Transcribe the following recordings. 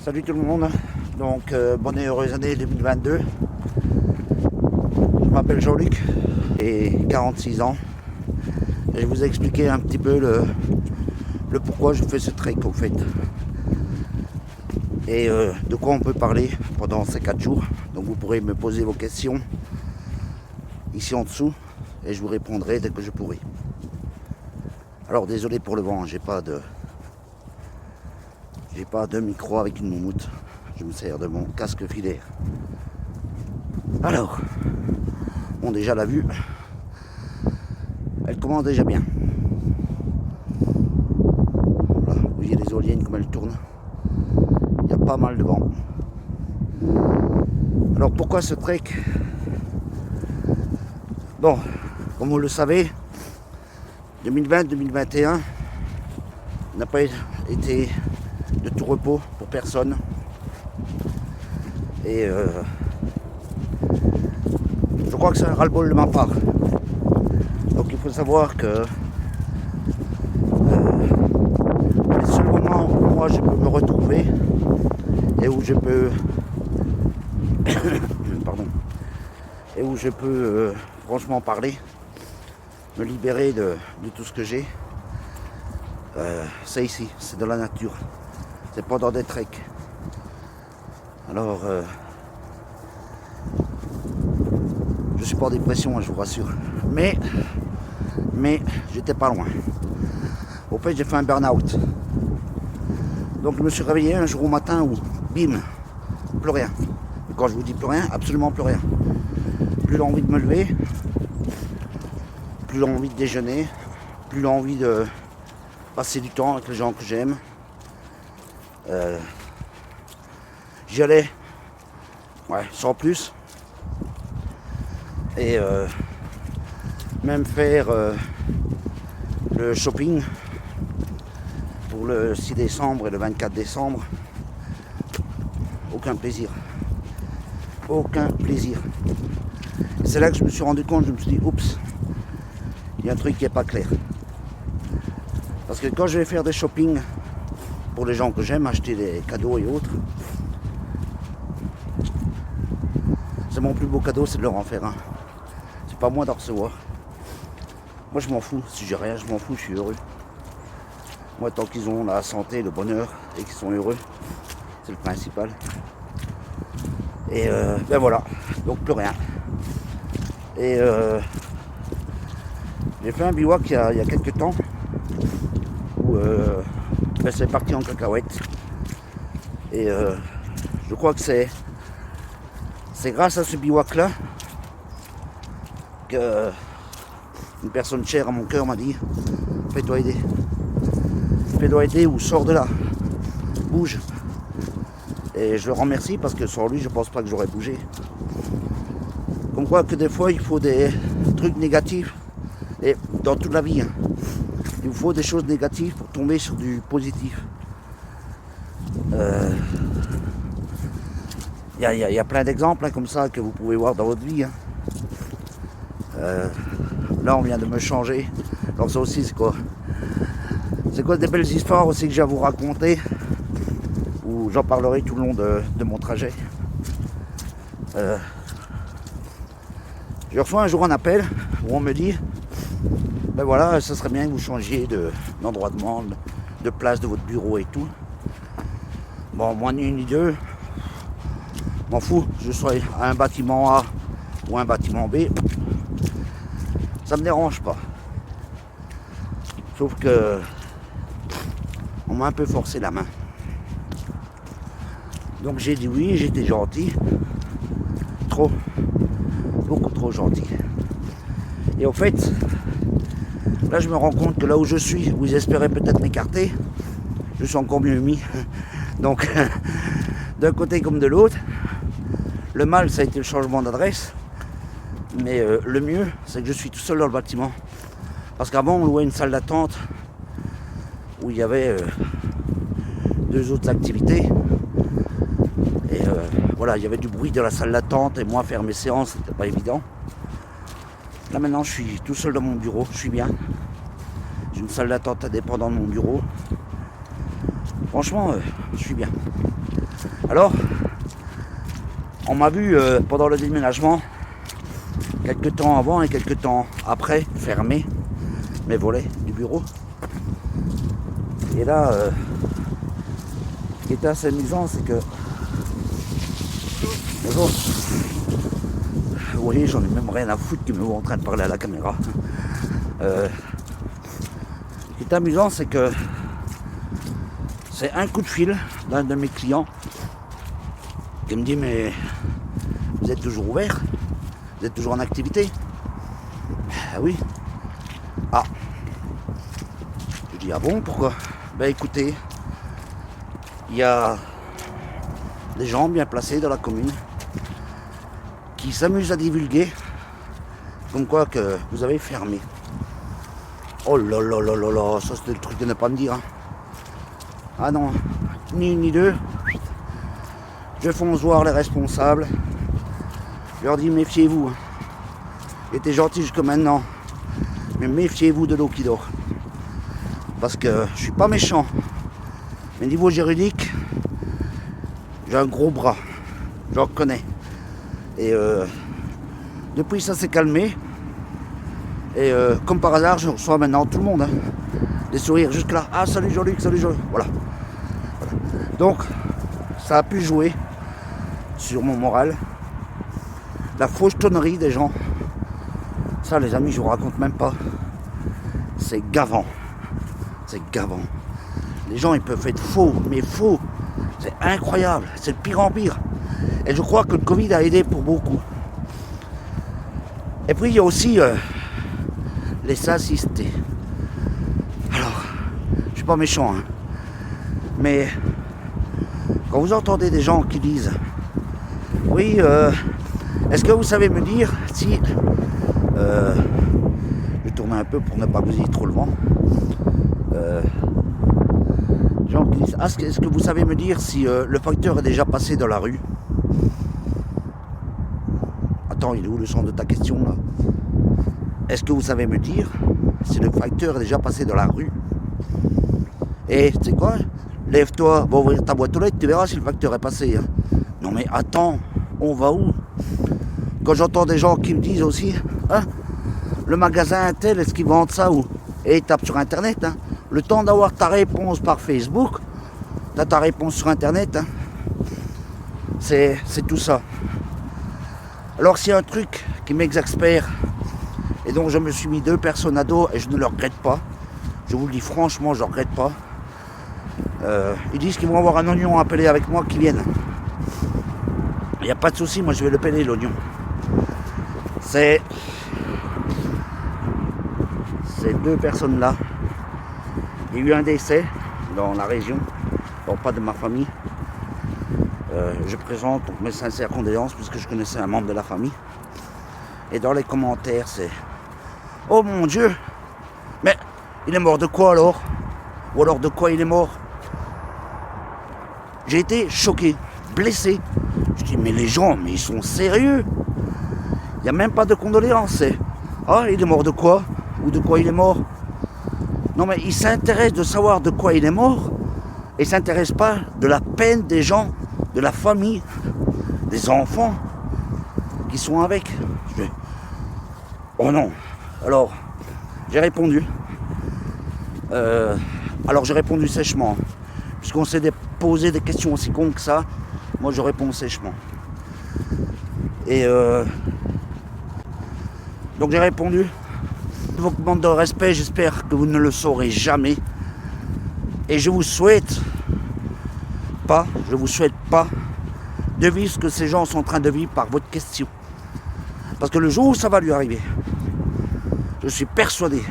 Salut tout le monde, donc bonne et heureuse année 2022. Je m'appelle Jean-Luc, j'ai 46 ans et je vous ai expliqué un petit peu le pourquoi je fais ce trek au fait. Et de quoi on peut parler pendant ces 4 jours. Donc vous pourrez me poser vos questions ici en dessous et je vous répondrai dès que je pourrai. Alors désolé pour le vent, j'ai pas de micro avec une moumoute. Je me sers de mon casque filaire. Alors, bon déjà la vue, elle commence déjà bien. Voilà, vous voyez les éoliennes comme elles tournent. Il y a pas mal de vent. Alors pourquoi ce trek? Bon, comme vous le savez, 2020-2021 n'a pas été de tout repos pour personne. Et je crois que c'est un ras-le-bol de ma part. Donc il faut savoir que les seuls moments où moi je peux me retrouver et où je peux pardon, et où je peux franchement parler, me libérer de tout ce que j'ai, c'est ici, c'est dans la nature, c'est pas dans des treks. Alors je suis pas en dépression, je vous rassure, mais j'étais pas loin. Au fait, j'ai fait un burn-out, donc je me suis réveillé un jour au matin où bim, plus rien. Et quand je vous dis plus rien, absolument plus rien. Plus l'envie de me lever, plus l'envie de déjeuner, plus l'envie de passer du temps avec les gens que j'aime. J'y allais, ouais, sans plus. Et même faire le shopping pour le 6 décembre et le 24 décembre, aucun plaisir. Aucun plaisir. C'est là que je me suis rendu compte, je me suis dit, oups, il y a un truc qui n'est pas clair. Parce que quand je vais faire des shopping pour les gens que j'aime, acheter des cadeaux et autres, c'est mon plus beau cadeau, c'est de leur en faire un. C'est pas moi d'en recevoir. Moi je m'en fous, si j'ai rien, je m'en fous, je suis heureux. Moi tant qu'ils ont la santé, le bonheur et qu'ils sont heureux, c'est le principal. Et ben voilà, donc plus rien. Et j'ai fait un bivouac il y a quelques temps où ben c'est parti en cacahuète. Et je crois que c'est grâce à ce bivouac là que une personne chère à mon cœur m'a dit fais-toi aider ou sors de là, bouge. Et je le remercie parce que sans lui je pense pas que j'aurais bougé. Comme quoi que des fois il faut des trucs négatifs, et dans toute la vie, hein, il vous faut des choses négatives pour tomber sur du positif. Il y a plein d'exemples hein, comme ça que vous pouvez voir dans votre vie. Hein. Là on vient de me changer. Alors ça aussi c'est quoi des belles histoires aussi que j'ai à vous raconter, où j'en parlerai tout le long de mon trajet. Je reçois un jour un appel où on me dit ben voilà, ça serait bien que vous changiez d'endroit de place de votre bureau et tout. Bon, moi ni une ni deux, m'en fous, je sois à un bâtiment A ou un bâtiment B, ça me dérange pas. Sauf que on m'a un peu forcé la main. Donc j'ai dit oui, j'étais gentil, beaucoup trop gentil. Et au fait, là je me rends compte que là où je suis, où ils espéraient peut-être m'écarter, je suis encore mieux mis. Donc d'un côté comme de l'autre, le mal ça a été le changement d'adresse, mais le mieux c'est que je suis tout seul dans le bâtiment. Parce qu'avant on louait une salle d'attente où il y avait 2 autres activités. Et voilà, il y avait du bruit de la salle d'attente et moi faire mes séances c'était pas évident. Là maintenant je suis tout seul dans mon bureau, je suis bien. J'ai une salle d'attente indépendante de mon bureau. Franchement, je suis bien. Alors, on m'a vu pendant le déménagement, quelques temps avant et quelques temps après, fermer mes volets du bureau. Et là, ce qui était assez amusant, c'est que... Bonjour. Vous voyez, j'en ai même rien à foutre qu'ils me voient en train de parler à la caméra. Ce qui est amusant, c'est que c'est un coup de fil d'un de mes clients qui me dit, mais vous êtes toujours ouvert? Vous êtes toujours en activité? Ah oui. Ah. Je dis, ah bon, pourquoi? Ben écoutez, il y a des gens bien placés dans la commune qui s'amusent à divulguer comme quoi que vous avez fermé. Oh là là là là là, ça c'était le truc de ne pas me dire. Hein. Ah non, ni une ni deux. Je fonce voir les responsables. Je leur dis méfiez-vous. Hein. J'étais gentil jusque maintenant. Mais méfiez-vous de l'eau qui dort. Parce que je suis pas méchant. Mais niveau juridique, j'ai un gros bras. J'en reconnais. Et depuis ça s'est calmé. Et comme par hasard, je reçois maintenant tout le monde. Hein. Des sourires jusque là. Ah salut Jean-Luc, salut Jean-Luc. Voilà. Donc, ça a pu jouer sur mon moral. La fausse tonnerie des gens. Ça les amis, je vous raconte même pas. C'est gavant. C'est gavant. Les gens ils peuvent être faux, mais faux. C'est incroyable. C'est le pire en pire. Et je crois que le Covid a aidé pour beaucoup. Et puis il y a aussi les assistés. Alors, je suis pas méchant, hein, mais quand vous entendez des gens qui disent oui, est-ce que vous savez me dire si je vais tourner un peu pour ne pas bousiller trop le vent. Gens qui disent, est-ce que vous savez me dire si le facteur est déjà passé dans la rue? Attends, il est où le sens de ta question là? Est-ce que vous savez me dire si le facteur est déjà passé dans la rue? Et tu sais quoi? Lève-toi, va ouvrir ta boîte aux lettres, tu verras si le facteur est passé. Hein. Non mais attends, on va où? Quand j'entends des gens qui me disent aussi, hein, le magasin tel, est-ce qu'ils vendent ça ou? Et ils tapent sur internet, hein. Le temps d'avoir ta réponse par Facebook, t'as ta réponse sur internet, hein. C'est tout ça. Alors s'il y a un truc qui m'exaspère, et donc je me suis mis 2 personnes à dos, et je ne le regrette pas, je vous le dis franchement, je ne regrette pas. Ils disent qu'ils vont avoir un oignon à peler avec moi, qu'ils viennent. Il n'y a pas de souci, moi je vais le peler l'oignon. C'est ces 2 personnes-là. Il y a eu un décès dans la région, bon, pas de ma famille. Je présente donc mes sincères condoléances puisque je connaissais un membre de la famille. Et dans les commentaires, c'est oh mon Dieu, mais il est mort de quoi alors? Ou alors de quoi il est mort? J'ai été choqué, blessé. Je dis mais les gens, mais ils sont sérieux? Il n'y a même pas de condoléances. C'est ah, il est mort de quoi? Ou de quoi il est mort? Non mais ils s'intéressent de savoir de quoi il est mort et ils ne s'intéressent pas de la peine des gens, de la famille, des enfants qui sont avec. Oh non. Alors, j'ai répondu. Alors j'ai répondu sèchement. Puisqu'on s'est posé des questions aussi cons que ça, moi je réponds sèchement. Et donc j'ai répondu. Vos demandes de respect, j'espère que vous ne le saurez jamais. Et je vous souhaite pas de vivre ce que ces gens sont en train de vivre par votre question. Parce que le jour où ça va lui arriver, je suis persuadé,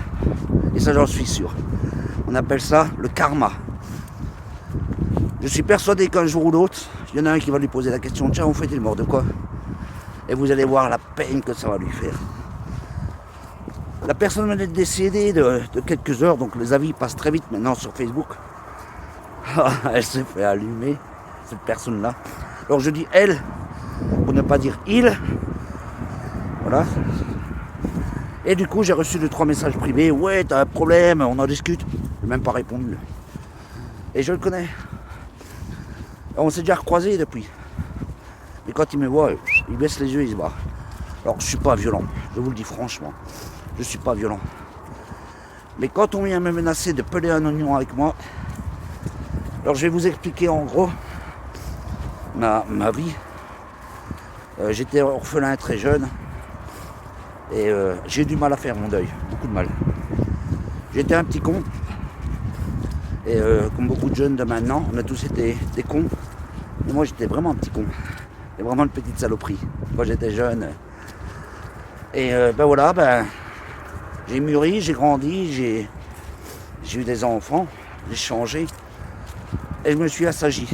et ça j'en suis sûr, on appelle ça le karma. Je suis persuadé qu'un jour ou l'autre, il y en a un qui va lui poser la question, tiens, en fait, il est mort de quoi? Et vous allez voir la peine que ça va lui faire. La personne est décédée de quelques heures, donc les avis passent très vite maintenant sur Facebook. Elle s'est fait allumer, cette personne-là. Alors je dis elle, pour ne pas dire il. Voilà. Et du coup, j'ai reçu 2-3 messages privés. Ouais, t'as un problème, on en discute. Je n'ai même pas répondu. Et je le connais. On s'est déjà recroisés depuis. Et quand il me voit, il baisse les yeux, il se barre. Alors je suis pas violent, je vous le dis franchement. Je suis pas violent. Mais quand on vient me menacer de peler un oignon avec moi, alors je vais vous expliquer en gros ma vie. J'étais orphelin très jeune et j'ai eu du mal à faire mon deuil, beaucoup de mal. J'étais un petit con et comme beaucoup de jeunes de maintenant, on a tous été des cons. Et moi j'étais vraiment un petit con, et vraiment une petite saloperie quand j'étais jeune. Et ben voilà, j'ai mûri, j'ai grandi, j'ai eu des enfants, j'ai changé et je me suis assagi.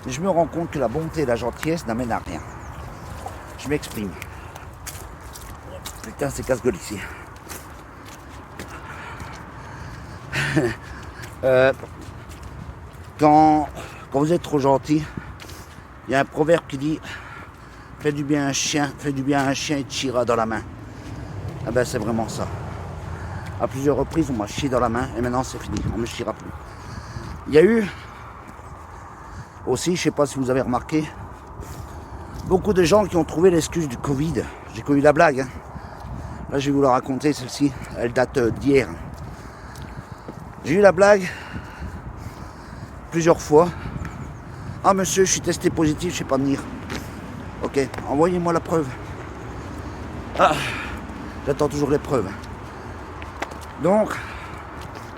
Je me rends compte que la bonté et la gentillesse n'amènent à rien. Je m'exprime. Putain, c'est casse-gueule ici. Quand vous êtes trop gentil, il y a un proverbe qui dit « Fais du bien à un chien, et te chiera dans la main ». Ah ben c'est vraiment ça. À plusieurs reprises, on m'a chié dans la main et maintenant c'est fini, on ne me chiera plus. Il y a eu aussi, je ne sais pas si vous avez remarqué, beaucoup de gens qui ont trouvé l'excuse du Covid. J'ai connu la blague. Hein. Là, je vais vous la raconter, celle-ci. Elle date d'hier. J'ai eu la blague plusieurs fois. Ah monsieur, je suis testé positif, je ne sais pas venir. Ok, envoyez-moi la preuve. Ah, j'attends toujours les preuves. Donc,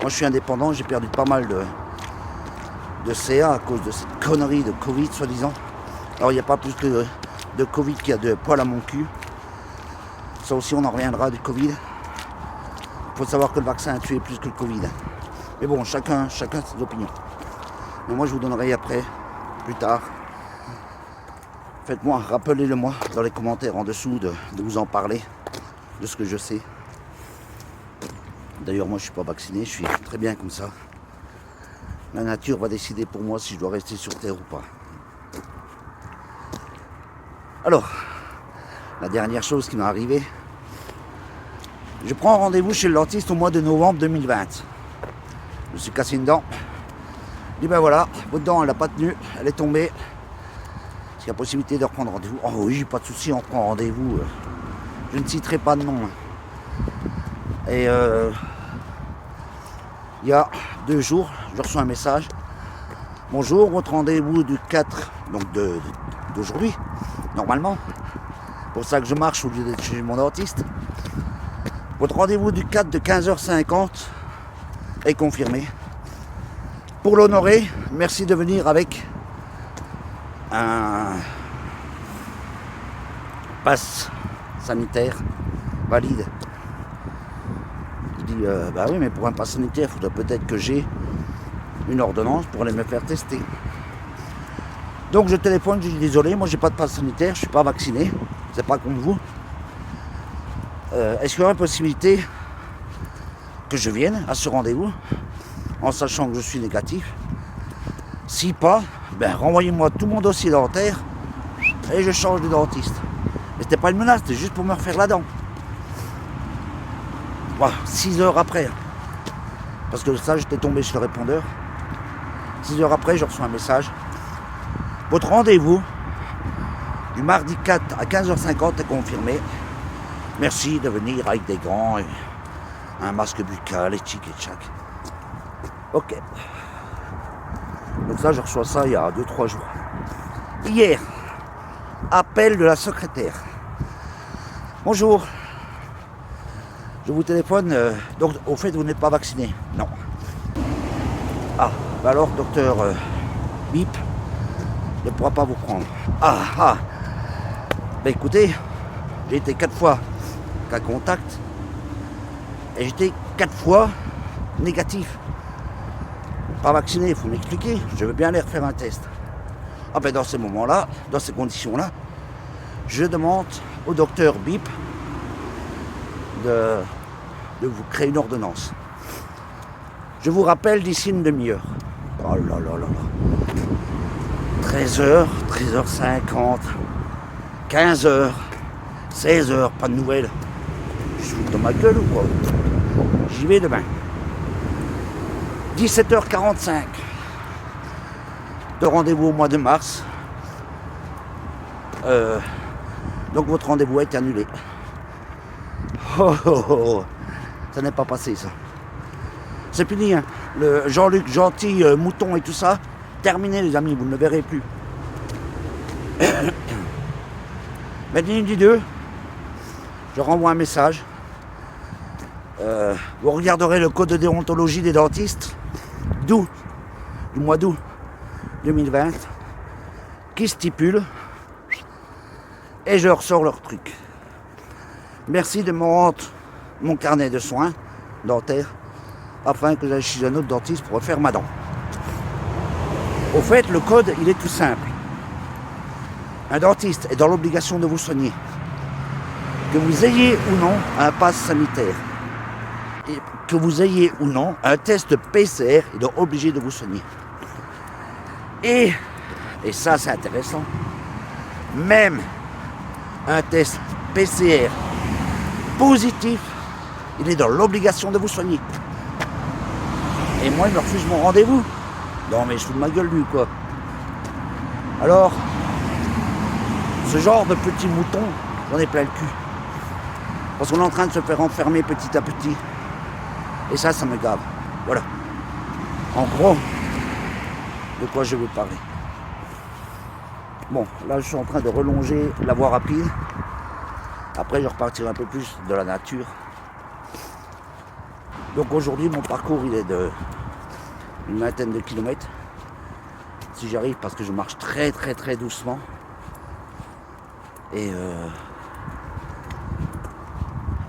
moi je suis indépendant, j'ai perdu pas mal de CA à cause de cette connerie de Covid, soi-disant. Alors il n'y a pas plus de Covid qu'il y a de poils à mon cul. Ça aussi, on en reviendra du Covid. Il faut savoir que le vaccin a tué plus que le Covid. Mais bon, chacun ses opinions. Mais moi, je vous donnerai après, plus tard. Faites-moi, rappelez-le-moi dans les commentaires en dessous de vous en parler, de ce que je sais. D'ailleurs, moi, je ne suis pas vacciné, je suis très bien comme ça. La nature va décider pour moi si je dois rester sur Terre ou pas. Alors, la dernière chose qui m'est arrivée, je prends rendez-vous chez le dentiste au mois de novembre 2020. Je me suis cassé une dent. Je dis ben voilà, votre dent elle n'a pas tenu, elle est tombée. Est-ce qu'il y a possibilité de reprendre rendez-vous? Oh oui, pas de souci, on prend rendez-vous. Je ne citerai pas de nom. Et il y a 2 jours, je reçois un message. Bonjour, votre rendez-vous du 4, donc d'aujourd'hui, normalement. Pour ça que je marche au lieu d'être chez mon dentiste. Votre rendez-vous du 4 de 15h50 est confirmé. Pour l'honorer, merci de venir avec un pass sanitaire valide. Il dit, bah oui, mais pour un pass sanitaire, il faudrait peut-être que j'ai une ordonnance pour aller me faire tester. Donc je téléphone, je dis désolé, moi j'ai pas de pass sanitaire, je suis pas vacciné, c'est pas contre vous. Est-ce qu'il y aurait possibilité que je vienne à ce rendez-vous en sachant que je suis négatif? Si pas, ben renvoyez-moi tout mon dossier dentaire et je change de dentiste. Mais c'était pas une menace, c'était juste pour me refaire la dent. Voilà, 6 heures après. Parce que ça, j'étais tombé sur le répondeur. 6 heures après, je reçois un message. Votre rendez-vous du mardi 4 à 15h50 est confirmé. Merci de venir avec des gants et un masque buccal et tchic et tchac. Ok. Donc ça, je reçois ça il y a 2-3 jours. Hier, appel de la secrétaire. Bonjour. Je vous téléphone. Donc, au fait, vous n'êtes pas vacciné? Non. Ah, bah alors, docteur Bip ne pourra pas vous prendre. Ah. Bah écoutez, j'ai été 4 fois cas contact et j'étais 4 fois négatif. Pas vacciné, il faut m'expliquer. Je veux bien aller refaire un test. Ah ben dans ces moments-là, dans ces conditions-là, je demande au docteur Bip de vous créer une ordonnance. Je vous rappelle d'ici une demi-heure. Oh là là là là. 13h, 13h50, 15h, 16h, pas de nouvelles. Je suis dans ma gueule ou quoi? J'y vais demain. 17h45. de rendez-vous au mois de mars. Donc votre rendez-vous est annulé. Oh, oh, oh. Ça n'est pas passé ça. C'est fini, hein. Le Jean-Luc gentil, mouton et tout ça, terminé les amis, vous ne le verrez plus. Mais d'une du deux, je renvoie un message. Vous regarderez le code de déontologie des dentistes du mois d'août 2020 qui stipule et je ressors leur truc. Merci de me rendre mon carnet de soins dentaires afin que j'aille chez un autre dentiste pour refaire ma dent. Au fait, le code, il est tout simple. Un dentiste est dans l'obligation de vous soigner. Que vous ayez ou non un pass sanitaire, et que vous ayez ou non un test PCR, il est obligé de vous soigner. Et ça c'est intéressant, même un test PCR positif, il est dans l'obligation de vous soigner. Et moi il me refuse mon rendez-vous. Non mais je fous de ma gueule lui quoi. Alors, ce genre de petits moutons, j'en ai plein le cul. Parce qu'on est en train de se faire enfermer petit à petit. Et ça me gave. Voilà. En gros, de quoi je veux parler. Bon, là je suis en train de relonger la voie rapide. Après je repartirai un peu plus de la nature. Donc aujourd'hui mon parcours il est de une vingtaine de kilomètres. Si j'arrive parce que je marche très très très doucement. Et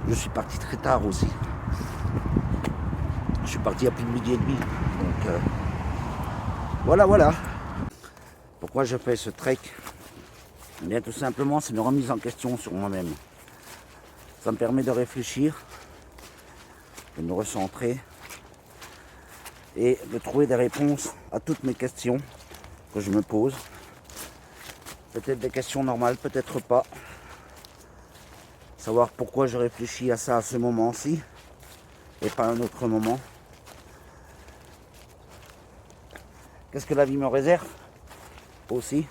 je suis parti très tard aussi. Je suis parti à plus de midi et demi. Donc voilà. Pourquoi je fais ce trek? Eh bien tout simplement c'est une remise en question sur moi-même. Ça me permet de réfléchir, de me recentrer et de trouver des réponses à toutes mes questions que je me pose. Peut-être des questions normales, peut-être pas. Savoir pourquoi je réfléchis à ça à ce moment-ci et pas à un autre moment. Qu'est-ce que la vie me réserve aussi.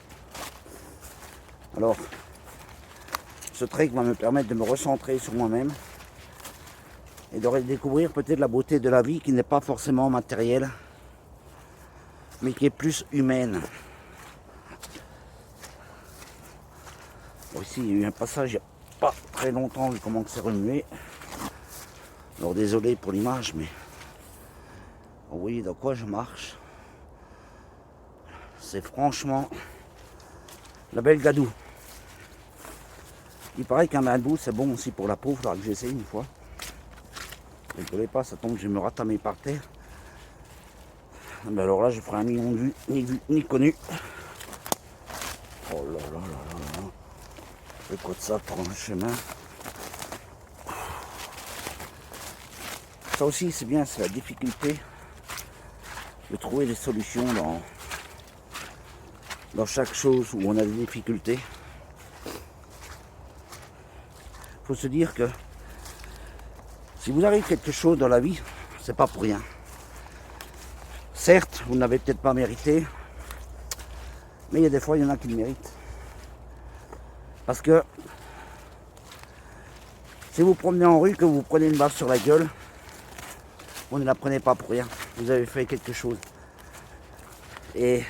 Alors, ce trek va me permettre de me recentrer sur moi-même et de redécouvrir peut-être la beauté de la vie qui n'est pas forcément matérielle, mais qui est plus humaine. Bon, ici, il y a eu un passage il n'y a pas très longtemps, vu comment c'est remué. Alors désolé pour l'image, mais vous voyez dans quoi je marche. C'est franchement la belle Gadou. Il paraît qu'un bain de boue c'est bon aussi pour la peau, il faudra que j'essaye une fois. Je ne connais pas, ça tombe, je vais me ratamer par terre. Mais alors là, je ferai 1 million de vues, ni vu, ni connu. Oh là là là là là. Le coup de ça prend un chemin. Ça aussi, c'est bien, c'est la difficulté de trouver des solutions dans chaque chose où on a des difficultés. Il faut se dire que si vous arrive quelque chose dans la vie, c'est pas pour rien. Certes, vous n'avez peut-être pas mérité, mais il y a des fois, il y en a qui le méritent. Parce que si vous promenez en rue, que vous prenez une baffe sur la gueule, vous ne la prenez pas pour rien. Vous avez fait quelque chose. Et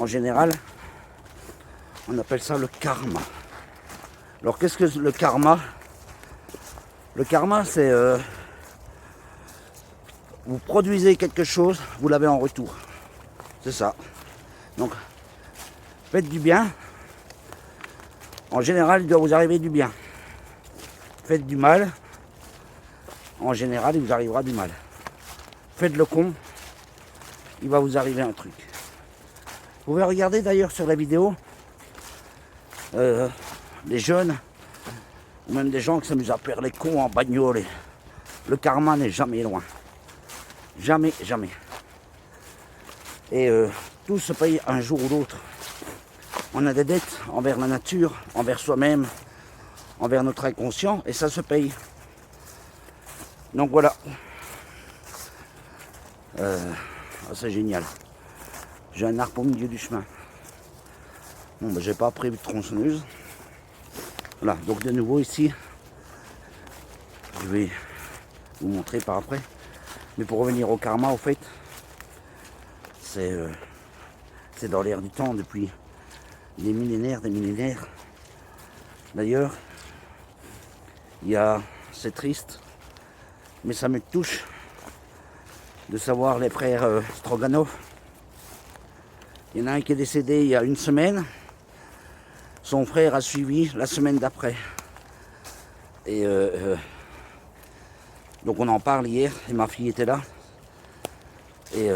en général, on appelle ça le karma. Alors qu'est-ce que le karma? Le karma, c'est vous produisez quelque chose, vous l'avez en retour. C'est ça. Donc, faites du bien. En général, il doit vous arriver du bien. Faites du mal. En général, il vous arrivera du mal. Faites le con. Il va vous arriver un truc. Vous pouvez regarder d'ailleurs sur la vidéo des jeunes ou même des gens qui s'amusent à faire les cons en bagnole. Le karma n'est jamais loin. Jamais, jamais. Et tout se paye un jour ou l'autre. On a des dettes envers la nature, envers soi-même, envers notre inconscient, et ça se paye. Donc voilà. C'est génial. J'ai un arbre au milieu du chemin. Bon, ben, j'ai pas prévu de tronçonneuse. Voilà, donc de nouveau ici, je vais vous montrer par après. Mais pour revenir au karma, au fait, c'est dans l'air du temps depuis des millénaires, des millénaires. D'ailleurs, c'est triste, mais ça me touche de savoir les frères Stroganov. Il y en a un qui est décédé il y a une semaine. Son frère a suivi la semaine d'après. Et donc on en parle hier, et ma fille était là. Et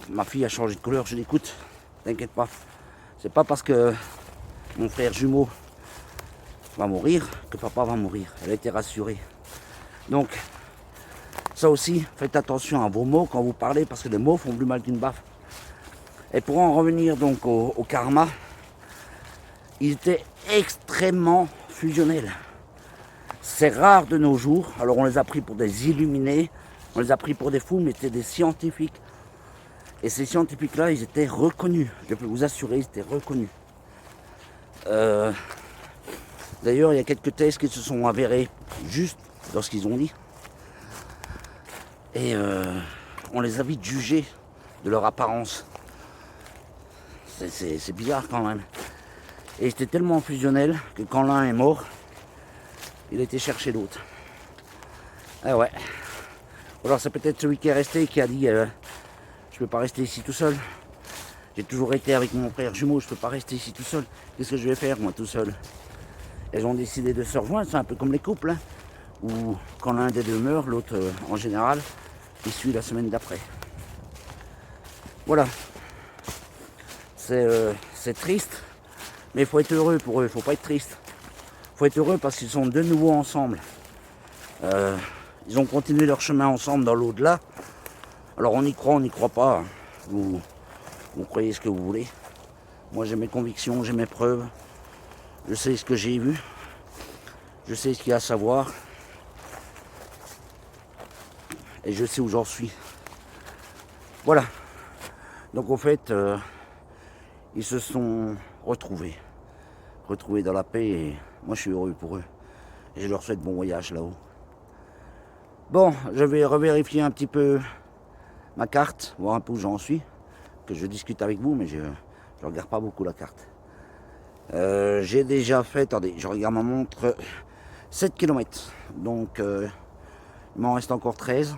ma fille a changé de couleur, je l'écoute, t'inquiète pas. C'est pas parce que mon frère jumeau va mourir que papa va mourir. Elle a été rassurée. Donc, ça aussi, faites attention à vos mots quand vous parlez, parce que les mots font plus mal qu'une baffe. Et pour en revenir donc au karma, il était extrêmement fusionnel. C'est rare de nos jours. Alors on les a pris pour des illuminés, on les a pris pour des fous, mais c'était des scientifiques. Et ces scientifiques-là, ils étaient reconnus. Je peux vous assurer, ils étaient reconnus. D'ailleurs, il y a quelques thèses qui se sont avérées juste dans ce qu'ils ont dit. Et on les a vite jugés de leur apparence. C'est bizarre quand même. Et c'était tellement fusionnel que quand l'un est mort, il a été chercher l'autre. Ah ouais. Alors c'est peut-être celui qui est resté qui a dit je peux pas rester ici tout seul. J'ai toujours été avec mon frère jumeau, je peux pas rester ici tout seul. Qu'est-ce que je vais faire moi tout seul? Elles ont décidé de se rejoindre, c'est un peu comme les couples, hein, où quand l'un des deux meurt, l'autre en général, il suit la semaine d'après. Voilà. C'est triste, mais il faut être heureux pour eux, il ne faut pas être triste. Il faut être heureux parce qu'ils sont de nouveau ensemble. Ils ont continué leur chemin ensemble dans l'au-delà. Alors on y croit, on n'y croit pas. Hein. Vous croyez ce que vous voulez. Moi j'ai mes convictions, j'ai mes preuves. Je sais ce que j'ai vu. Je sais ce qu'il y a à savoir. Et je sais où j'en suis. Voilà. Donc au fait, ils se sont retrouvés dans la paix et moi je suis heureux pour eux. Et je leur souhaite bon voyage là-haut. Bon, je vais revérifier un petit peu ma carte, voir un peu où j'en suis, que je discute avec vous, mais je ne regarde pas beaucoup la carte. J'ai déjà fait, attendez, je regarde ma montre, 7 km. Donc il m'en reste encore 13.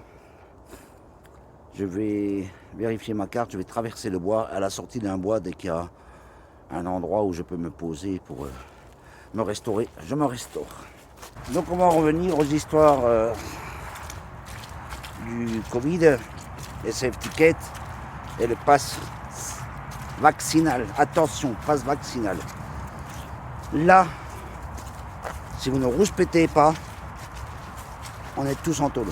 Je vais vérifier ma carte, je vais traverser le bois, à la sortie d'un bois, dès qu'il y a un endroit où je peux me poser pour me restaurer, je me restaure. Donc on va revenir aux histoires du Covid, les safety kits et le pass vaccinal. Attention, pass vaccinal. Là, si vous ne rouspétez pas, on est tous en tôle.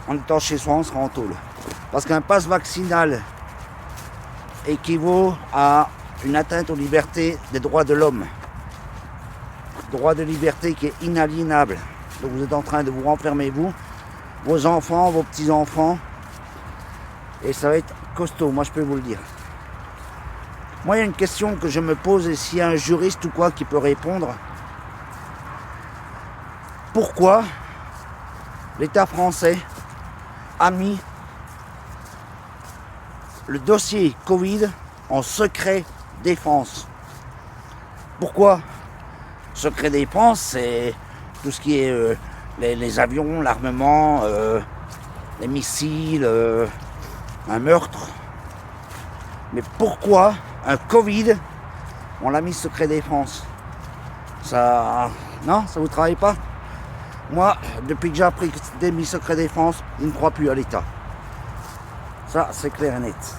En étant chez soi, on sera en tôle. Parce qu'un pass vaccinal équivaut à une atteinte aux libertés des droits de l'homme. Droit de liberté qui est inaliénable. Donc vous êtes en train de vous renfermer, vous, vos enfants, vos petits-enfants. Et ça va être costaud, moi je peux vous le dire. Moi il y a une question que je me pose, et s'il y a un juriste ou quoi qui peut répondre. Pourquoi l'État français a mis le dossier Covid en secret défense? Pourquoi? Secret défense, c'est tout ce qui est les avions, l'armement, les missiles, un meurtre. Mais pourquoi un Covid, on l'a mis secret défense? Ça, non, ça vous travaille pas? Moi, depuis que j'ai appris que c'était mis secret défense, je ne crois plus à l'État. Ça, c'est clair et net.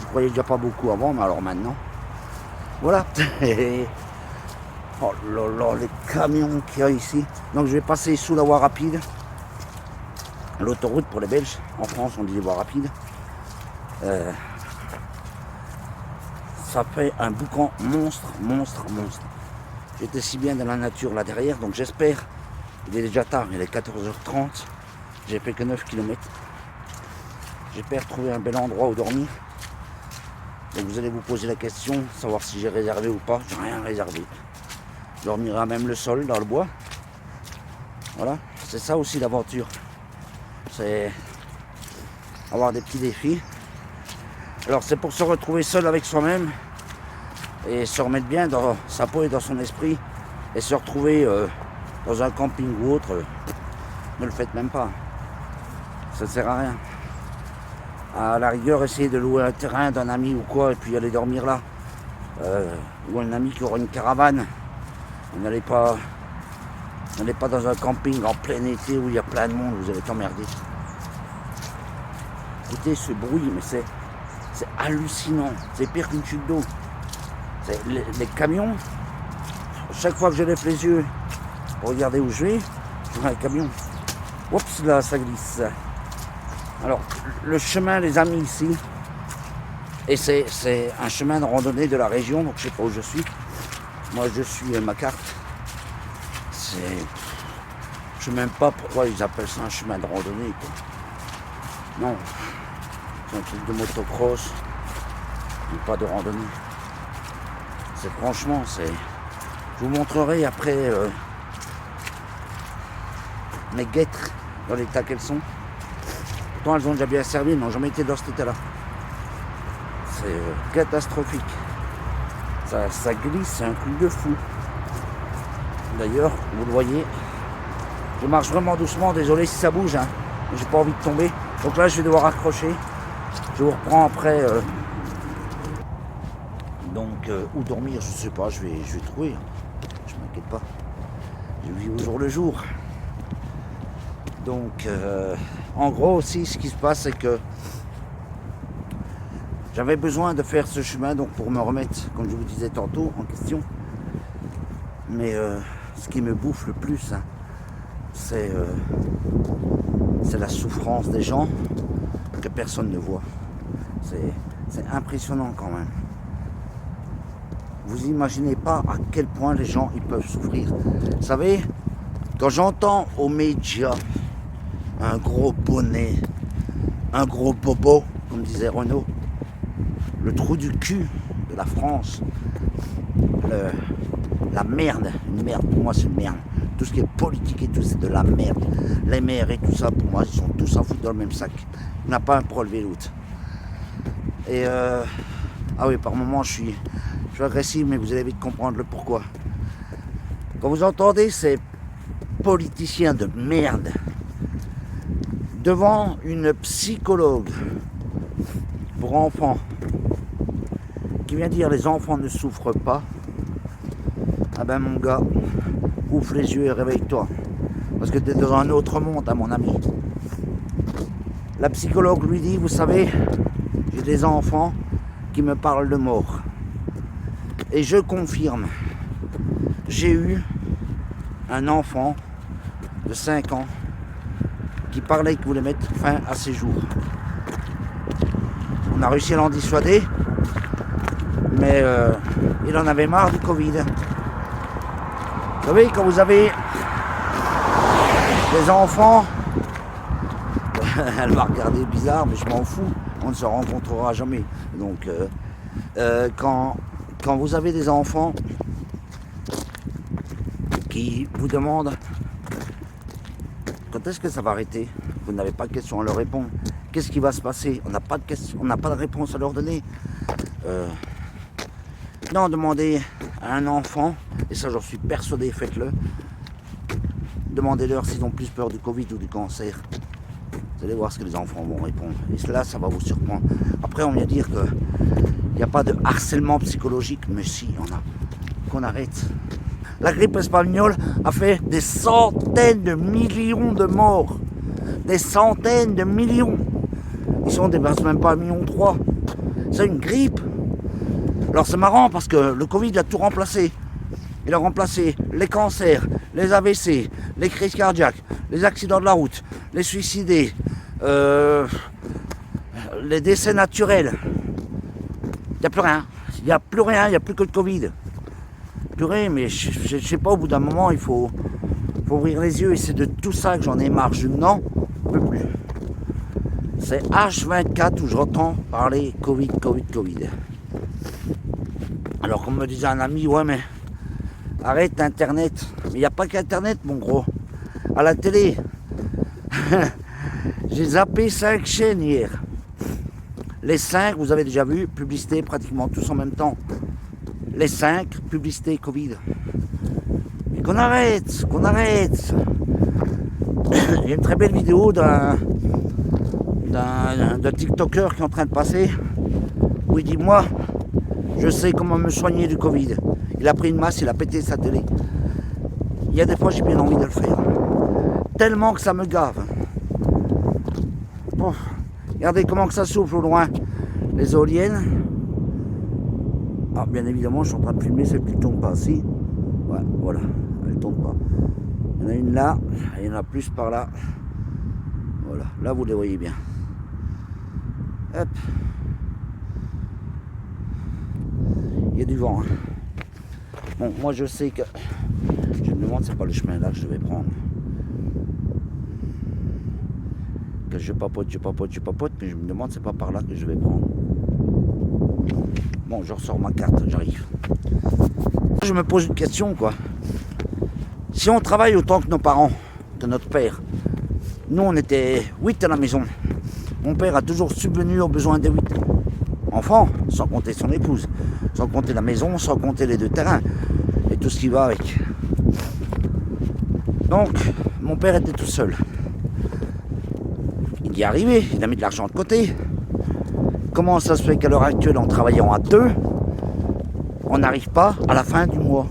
Je croyais déjà pas beaucoup avant, mais alors maintenant, voilà. Oh là là, les camions qu'il y a ici. Donc je vais passer sous la voie rapide. L'autoroute pour les Belges. En France, on dit les voies rapides. Ça fait un boucan monstre. J'étais si bien dans la nature là derrière, donc j'espère. Il est déjà tard, il est 14h30. J'ai fait que 9 km. J'espère trouver un bel endroit où dormir. Donc vous allez vous poser la question, savoir si j'ai réservé ou pas. J'ai rien réservé. Je dormirai à même le sol, dans le bois. Voilà, c'est ça aussi l'aventure. C'est avoir des petits défis. Alors c'est pour se retrouver seul avec soi-même et se remettre bien dans sa peau et dans son esprit et se retrouver dans un camping ou autre. Ne le faites même pas. Ça ne sert à rien. À la rigueur, essayez de louer un terrain d'un ami ou quoi et puis aller dormir là. Ou un ami qui aura une caravane. N'allez pas dans un camping en plein été où il y a plein de monde, vous allez t'emmerder. Écoutez ce bruit, mais c'est hallucinant. C'est pire qu'une chute d'eau. Les camions, chaque fois que je lève les yeux pour regarder où je vais, je vois un camion. Oups, là, ça glisse. Alors, le chemin, les amis, ici, et c'est un chemin de randonnée de la région, donc je ne sais pas où je suis. Moi, je suis ma carte. Je ne sais même pas pourquoi ils appellent ça un chemin de randonnée, quoi. Non, c'est un truc de motocross, mais pas de randonnée. Franchement, je vous montrerai après mes guêtres dans l'état qu'elles sont. Pourtant, elles ont déjà bien servi, elles n'ont jamais été dans cet état-là. C'est catastrophique. Ça glisse, c'est un truc de fou. D'ailleurs, vous le voyez, je marche vraiment doucement, désolé si ça bouge, hein, mais j'ai pas envie de tomber. Donc là, je vais devoir accrocher. Je vous reprends après. Donc, où dormir, je sais pas, je vais trouver. Je m'inquiète pas. Je vis au jour le jour. Donc, en gros aussi, ce qui se passe, c'est que j'avais besoin de faire ce chemin donc pour me remettre, comme je vous disais tantôt, en question. Mais ce qui me bouffe le plus, hein, c'est la souffrance des gens que personne ne voit. C'est impressionnant quand même. Vous imaginez pas à quel point les gens ils peuvent souffrir. Vous savez, quand j'entends aux médias un gros bonnet, un gros bobo, comme disait Renaud, le trou du cul de la France, la merde, une merde, pour moi c'est une merde. Tout ce qui est politique et tout, c'est de la merde. Les maires et tout ça, pour moi, ils sont tous en foutre dans le même sac. Il n'y en a pas un pour relever l'autre. Et ah oui, par moments, je suis agressif, mais vous allez vite comprendre le pourquoi. Quand vous entendez ces politiciens de merde devant une psychologue pour enfants qui vient dire les enfants ne souffrent pas, ah ben mon gars, ouvre les yeux et réveille-toi. Parce que tu es dans un autre monde, à mon ami. La psychologue lui dit, vous savez, j'ai des enfants qui me parlent de mort. Et je confirme, j'ai eu un enfant de 5 ans qui parlait qu'il voulait mettre fin à ses jours. On a réussi à l'en dissuader, mais il en avait marre du Covid. Vous savez, quand vous avez des enfants, elle va regarder bizarre, mais je m'en fous, on ne se rencontrera jamais. Donc, quand vous avez des enfants qui vous demandent quand est-ce que ça va arrêter, vous n'avez pas de question à leur répondre. Qu'est-ce qui va se passer? On n'a pas de question, on n'a pas de réponse à leur donner. Non, demandez à un enfant, et ça j'en suis persuadé, faites-le. Demandez-leur s'ils ont plus peur du Covid ou du cancer. Vous allez voir ce que les enfants vont répondre. Et cela, ça va vous surprendre. Après, on vient dire qu'il n'y a pas de harcèlement psychologique, mais si, il y en a. Qu'on arrête. La grippe espagnole a fait des centaines de millions de morts. Des centaines de millions. Ici, on ne dépasse même pas 1,3 million. C'est une grippe. Alors c'est marrant parce que le Covid a tout remplacé. Il a remplacé les cancers, les AVC, les crises cardiaques, les accidents de la route, les suicidés, les décès naturels. Il n'y a plus rien. Il n'y a plus rien, il n'y a plus que le Covid. Purée, mais je ne sais pas, au bout d'un moment, il faut ouvrir les yeux et c'est de tout ça que j'en ai marre. Je n'en peux plus. C'est H24 où j'entends parler Covid. Alors comme me disait un ami, ouais mais arrête Internet. Mais il n'y a pas qu'Internet mon gros. À la télé. J'ai zappé 5 chaînes hier. Les 5, vous avez déjà vu, publicité pratiquement tous en même temps. Les 5, publicité Covid. Mais qu'on arrête, qu'on arrête. Il y a une très belle vidéo d'un TikToker qui est en train de passer, où il dit, moi, je sais comment me soigner du Covid. Il a pris une masse, il a pété sa télé. Il y a des fois, j'ai bien envie de le faire. Tellement que ça me gave. Bon, regardez comment que ça souffle au loin. Les éoliennes. Ah, bien évidemment, je suis en train de filmer celle qui ne tourne pas ici. Ouais, voilà, elle ne tourne pas. Il y en a une là, et il y en a plus par là. Voilà, là vous les voyez bien. Hop. Il y a du vent. Hein. Bon, moi je sais que... Je me demande, c'est pas le chemin là que je vais prendre. Que je papote, mais je me demande, c'est pas par là que je vais prendre. Bon, je ressors ma carte, j'arrive. Je me pose une question, quoi. Si on travaille autant que nos parents, que notre père, nous on était 8 à la maison. Mon père a toujours subvenu aux besoins des 8 enfants, sans compter son épouse, sans compter la maison, sans compter les 2 terrains, et tout ce qui va avec. Donc, mon père était tout seul. Il y est arrivé, il a mis de l'argent de côté. Comment ça se fait qu'à l'heure actuelle, en travaillant à 2, on n'arrive pas à la fin du mois?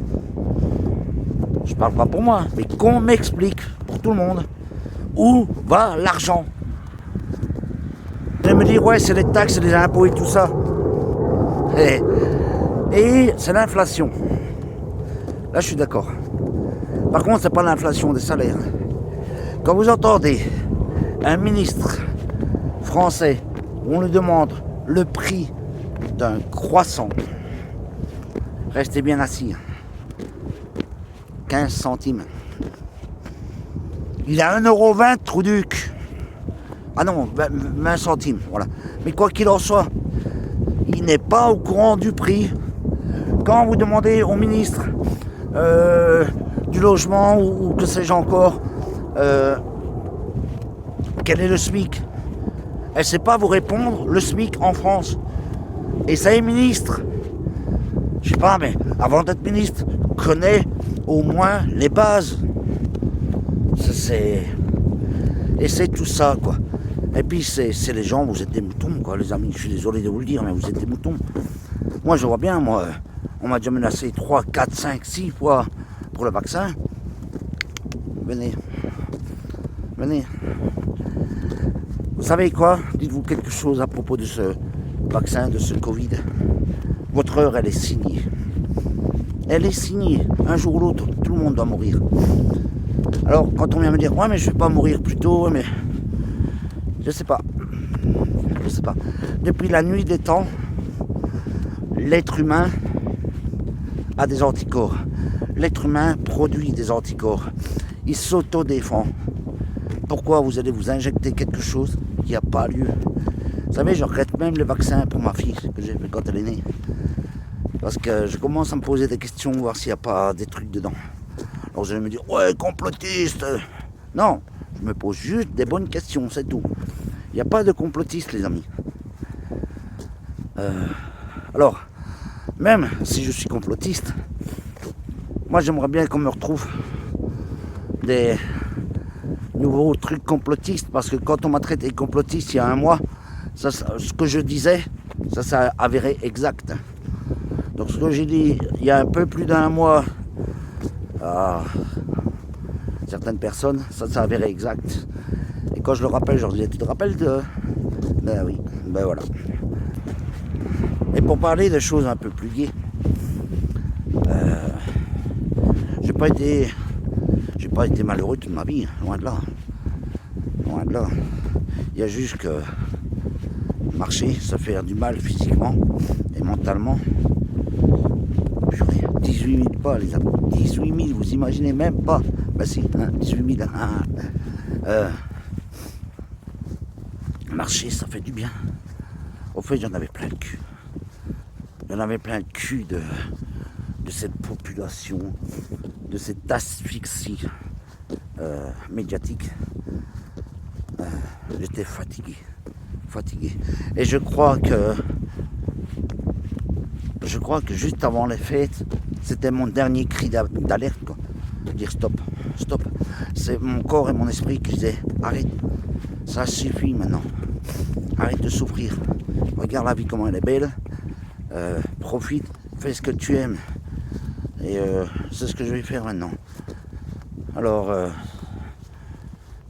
Je parle pas pour moi, mais qu'on m'explique, pour tout le monde, où va l'argent? Vous allez me dire, ouais, c'est les taxes, c'est les impôts et tout ça. Et c'est l'inflation. Là, je suis d'accord. Par contre, c'est pas l'inflation des salaires. Quand vous entendez un ministre français, où on lui demande le prix d'un croissant, restez bien assis. 15 centimes. Il a 1,20 €, Trouduc. Ah non, 20 centimes, voilà. Mais quoi qu'il en soit, il n'est pas au courant du prix. Quand vous demandez au ministre du logement ou que sais-je encore, quel est le SMIC, elle ne sait pas vous répondre le SMIC en France. Et ça est ministre. Je sais pas, mais avant d'être ministre, connaît au moins les bases. Et c'est tout ça, quoi. Et puis c'est les gens, vous êtes des moutons, quoi, les amis. Je suis désolé de vous le dire, mais vous êtes des moutons. Moi, je vois bien, moi, on m'a déjà menacé 3, 4, 5, 6 fois pour le vaccin. Venez. Venez. Vous savez quoi? Dites-vous quelque chose à propos de ce vaccin, de ce Covid. Votre heure, elle est signée. Elle est signée. Un jour ou l'autre, tout le monde doit mourir. Alors, quand on vient me dire, ouais, mais je vais pas mourir plus tôt, mais... Je sais pas. Je sais pas. Depuis la nuit des temps, l'être humain a des anticorps. L'être humain produit des anticorps. Il s'auto-défend. Pourquoi vous allez vous injecter quelque chose qui n'a pas lieu? Vous savez, je regrette même le vaccin pour ma fille que j'ai fait quand elle est née. Parce que je commence à me poser des questions, voir s'il n'y a pas des trucs dedans. Alors vous allez me dire, ouais, complotiste. Non, je me pose juste des bonnes questions, c'est tout. Il n'y a pas de complotiste, les amis. Alors, même si je suis complotiste, moi j'aimerais bien qu'on me retrouve des nouveaux trucs complotistes, parce que quand on m'a traité de complotiste il y a un mois, ce que je disais, ça s'est avéré exact. Donc ce que j'ai dit il y a un peu plus d'un mois à certaines personnes, ça s'est avéré exact. Et quand je le rappelle, je leur dis, tu te rappelles de... Ben oui, ben voilà. Et pour parler de choses un peu plus gaies, j'ai pas été malheureux toute ma vie, loin de là. Loin de là. Il y a juste que marcher, se faire du mal physiquement et mentalement. Purée, 18 000 pas, les amis. 18 000, vous imaginez même pas. Ben si, hein, 18 000. Marcher, ça fait du bien. Au fait, j'en avais plein le cul. Il y en avait plein le cul de cette population, de cette asphyxie médiatique. J'étais fatigué. Et je crois que juste avant les fêtes, c'était mon dernier cri d'alerte, quoi. Dire stop. C'est mon corps et mon esprit qui disaient arrête, ça suffit maintenant. Arrête de souffrir. Regarde la vie comment elle est belle. Profite, fais ce que tu aimes. Et c'est ce que je vais faire maintenant. Alors,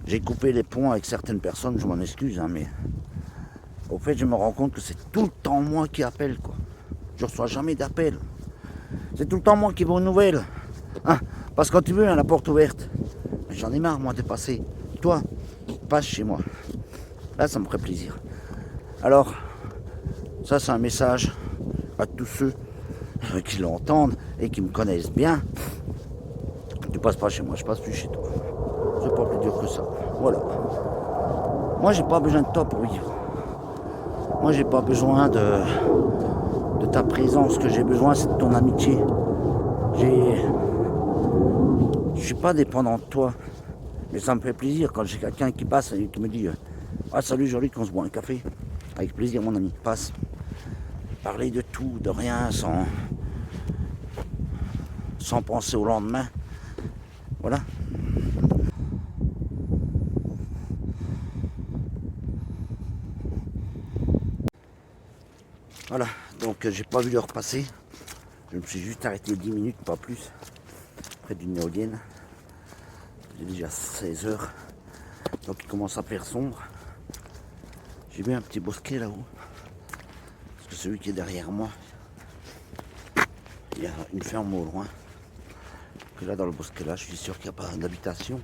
j'ai coupé les ponts avec certaines personnes, je m'en excuse, hein, mais au fait, je me rends compte que c'est tout le temps moi qui appelle, quoi. Je reçois jamais d'appel. C'est tout le temps moi qui vais aux nouvelles. Hein, parce que quand tu veux, hein, la porte ouverte. J'en ai marre, moi, de passer. Toi, passe chez moi. Là, ça me ferait plaisir. Alors, ça, c'est un message à tous ceux qui l'entendent et qui me connaissent bien. Tu passes pas chez moi, je passe plus chez toi. C'est pas plus dur que ça. Voilà. Moi, j'ai pas besoin de toi pour vivre. Moi, j'ai pas besoin de ta présence. Ce que j'ai besoin, c'est de ton amitié. Je suis pas dépendant de toi. Mais ça me fait plaisir quand j'ai quelqu'un qui passe et qui me dit ah, salut Jean-Luc, on se boit un café. Avec plaisir, mon ami. Passe. Parler de tout, de rien, sans penser au lendemain. Voilà. Voilà, donc j'ai pas vu l'heure passer. Je me suis juste arrêté 10 minutes, pas plus, près d'une éolienne. Il est déjà 16 h, donc il commence à faire sombre. J'ai vu un petit bosquet là-haut, parce que celui qui est derrière moi, il y a une ferme au loin. Que là, dans le bosquet là, je suis sûr qu'il n'y a pas d'habitation.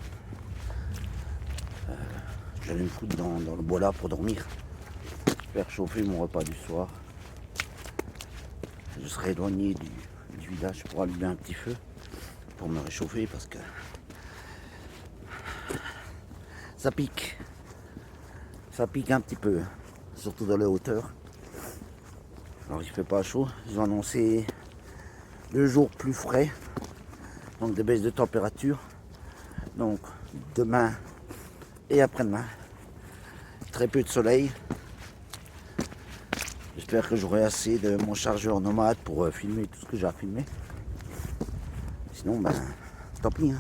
J'allais me foutre dans le bois là pour dormir, faire chauffer mon repas du soir. Je serai éloigné du village pour allumer un petit feu, pour me réchauffer parce que ça pique un petit peu, surtout dans les hauteurs. Alors il fait pas chaud, ils ont annoncé 2 jours plus frais, donc des baisses de température. Donc demain et après-demain, très peu de soleil. J'espère que j'aurai assez de mon chargeur nomade pour filmer tout ce que j'ai à filmer. Sinon, ben, tant pis. Hein.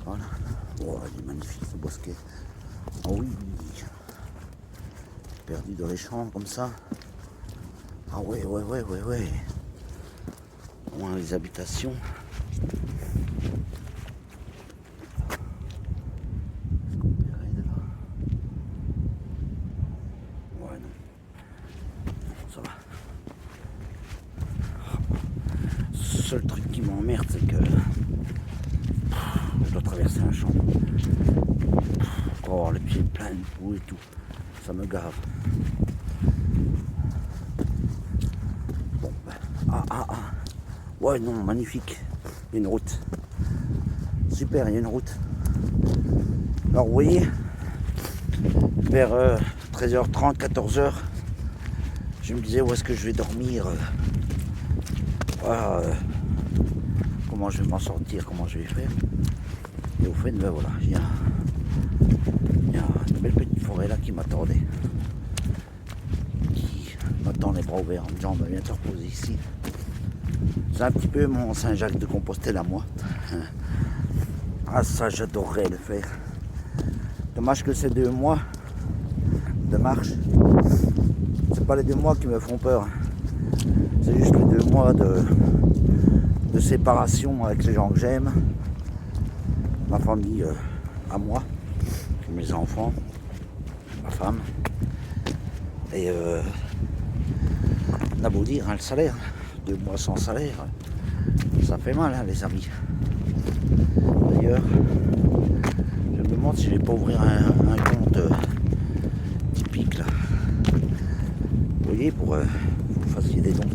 Voilà. Oh, il est magnifique ce bosquet. Oh oui. Perdu dans les champs comme ça. Ah ouais. Au moins les habitations. Le seul truc qui m'emmerde, c'est que je dois traverser un champ pour avoir les pieds pleins de boue et tout. Ça me gave. Bon, ben, ouais, non, magnifique. Il y a une route. Super, il y a une route. Alors, vous voyez, vers 13h30, 14h, je me disais où est-ce que je vais dormir. Comment je vais m'en sortir, comment je vais faire. Et au fait, ben voilà, il y a une belle petite forêt là qui m'attendait. Qui m'attend les bras ouverts en me disant, viens te reposer ici. C'est un petit peu mon Saint-Jacques de Compostelle à moi. Ah ça, j'adorerais le faire. Dommage que ces 2 mois de marche, c'est pas les 2 mois qui me font peur. C'est juste les 2 mois de séparation avec les gens que j'aime, ma famille à moi, mes enfants, ma femme. Et on a beau dire, hein, le salaire, 2 mois sans salaire, ça fait mal, hein, les amis. D'ailleurs, je me demande si je vais pas ouvrir un compte typique là. Vous voyez, pour que vous fassiez des dons.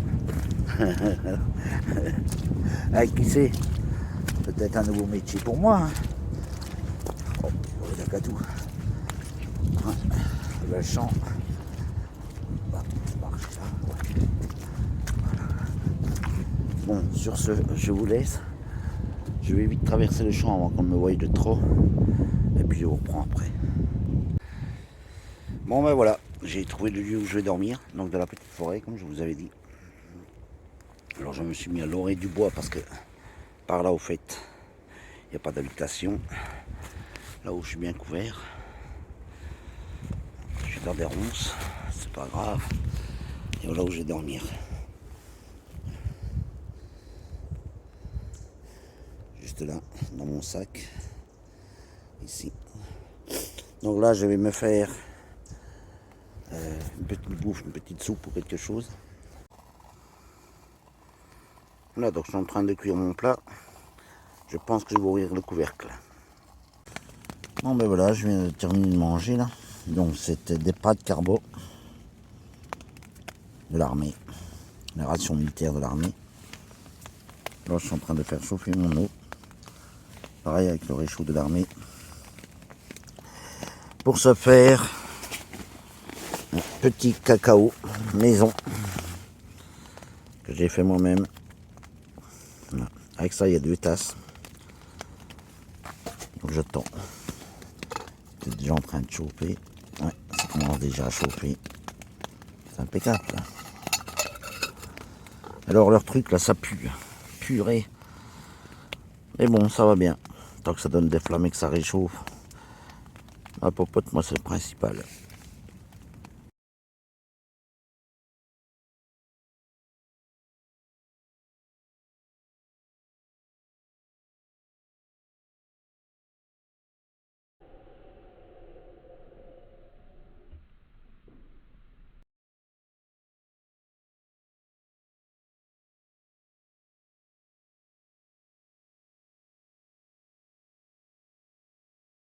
Avec qui c'est, peut-être un nouveau métier pour moi. Hein. Oh, la gadou. Ouais, le champ. Bah, marche ça, ouais. Bon, sur ce, je vous laisse. Je vais vite traverser le champ avant qu'on me voie de trop. Et puis je vous reprends après. Bon ben voilà, j'ai trouvé le lieu où je vais dormir, donc dans la petite forêt comme je vous avais dit. Alors je me suis mis à l'orée du bois parce que par là au fait, il n'y a pas d'habitation. Là où je suis bien couvert. Je suis dans des ronces, c'est pas grave. Et voilà où je vais dormir. Juste là, dans mon sac. Ici. Donc là je vais me faire une petite bouffe, une petite soupe ou quelque chose. Là donc je suis en train de cuire mon plat. Je pense que je vais ouvrir le couvercle. Bon ben voilà, je viens de terminer de manger là. Donc c'était des pâtes carbo de l'armée. Les rations militaires de l'armée. Là je suis en train de faire chauffer mon eau. Pareil avec le réchaud de l'armée. Pour se faire un petit cacao maison que j'ai fait moi-même. Voilà. Avec ça il y a 2 tasses. Donc je tends. C'est déjà en train de chauffer. Ouais, ça commence déjà à chauffer. C'est impeccable là. Alors leur truc là ça pue. Purée. Mais bon ça va bien. Tant que ça donne des flammes et que ça réchauffe. La popote moi c'est le principal.